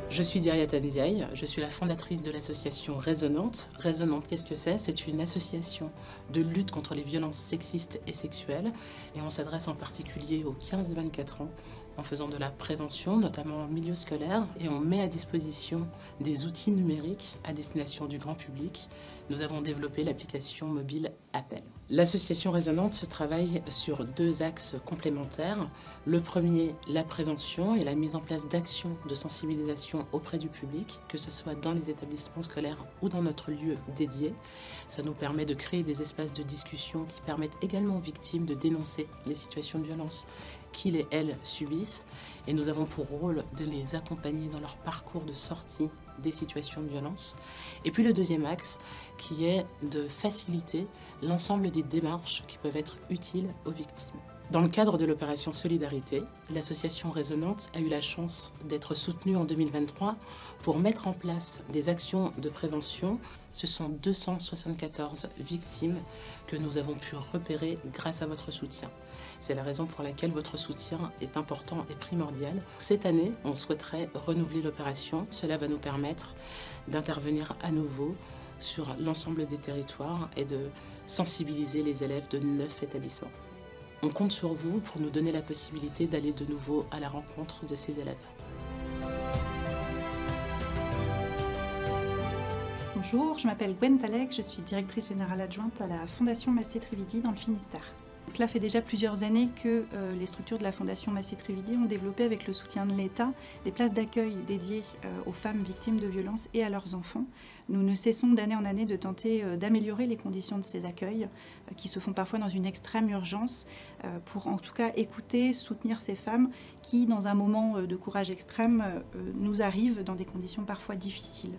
Je suis Diriata Ndiaye, je suis la fondatrice de l'association Résonante. Résonante, qu'est-ce que c'est? C'est une association de lutte contre les violences sexistes et sexuelles et on s'adresse en particulier aux 15-24 ans en faisant de la prévention, notamment en milieu scolaire, et on met à disposition des outils numériques à destination du grand public. Nous avons développé l'application mobile Appel. L'association Résonante travaille sur 2 axes complémentaires. Le premier, la prévention et la mise en place d'actions de sensibilisation auprès du public, que ce soit dans les établissements scolaires ou dans notre lieu dédié. Ça nous permet de créer des espaces de discussion qui permettent également aux victimes de dénoncer les situations de violence qu'ils et elles subissent. Et nous avons pour rôle de les accompagner dans leur parcours de sortie des situations de violence. Et puis le deuxième axe qui est de faciliter l'ensemble des démarches qui peuvent être utiles aux victimes. Dans le cadre de l'opération Solidarité, l'association Résonante a eu la chance d'être soutenue en 2023 pour mettre en place des actions de prévention. Ce sont 274 victimes que nous avons pu repérer grâce à votre soutien. C'est la raison pour laquelle votre soutien est important et primordial. Cette année, on souhaiterait renouveler l'opération. Cela va nous permettre d'intervenir à nouveau sur l'ensemble des territoires et de sensibiliser les élèves de 9 établissements. On compte sur vous pour nous donner la possibilité d'aller de nouveau à la rencontre de ces élèves. Bonjour, je m'appelle Gwen Talek, je suis directrice générale adjointe à la Fondation Massé-Trividi dans le Finistère. Cela fait déjà plusieurs années que les structures de la Fondation Massé-Trividi ont développé avec le soutien de l'État des places d'accueil dédiées aux femmes victimes de violences et à leurs enfants. Nous ne cessons d'année en année de tenter d'améliorer les conditions de ces accueils qui se font parfois dans une extrême urgence pour en tout cas écouter, soutenir ces femmes qui, dans un moment de courage extrême, nous arrivent dans des conditions parfois difficiles.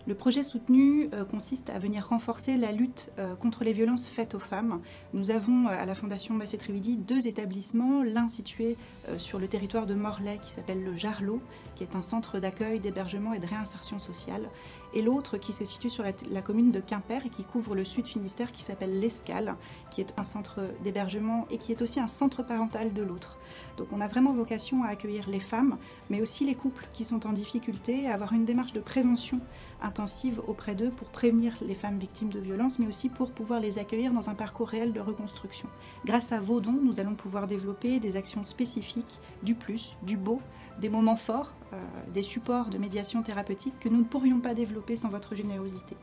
Le projet soutenu consiste à venir renforcer la lutte contre les violences faites aux femmes. Nous avons à la Fondation Massé-Trividi 2 établissements, l'un situé sur le territoire de Morlaix qui s'appelle le Jarlot, qui est un centre d'accueil, d'hébergement et de réinsertion sociale, et l'autre qui se situe sur la commune de Quimper et qui couvre le sud Finistère qui s'appelle l'Escale, qui est un centre d'hébergement et qui est aussi un centre parental de l'autre. Donc on a vraiment vocation à accueillir les femmes, mais aussi les couples qui sont en difficulté, à avoir une démarche de prévention intensive auprès d'eux pour prévenir les femmes victimes de violences, mais aussi pour pouvoir les accueillir dans un parcours réel de reconstruction. Grâce à vos dons, nous allons pouvoir développer des actions spécifiques, du plus, du beau, des moments forts, des supports de médiation thérapeutique que nous ne pourrions pas développer sans votre générosité.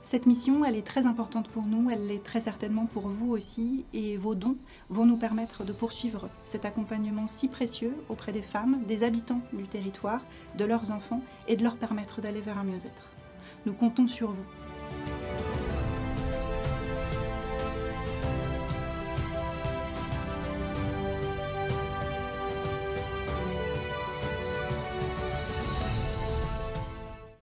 Cette mission, elle est très importante pour nous, elle l'est très certainement pour vous aussi, et vos dons vont nous permettre de poursuivre cet accompagnement si précieux auprès des femmes, des habitants du territoire, de leurs enfants, et de leur permettre d'aller vers un mieux-être. Nous comptons sur vous.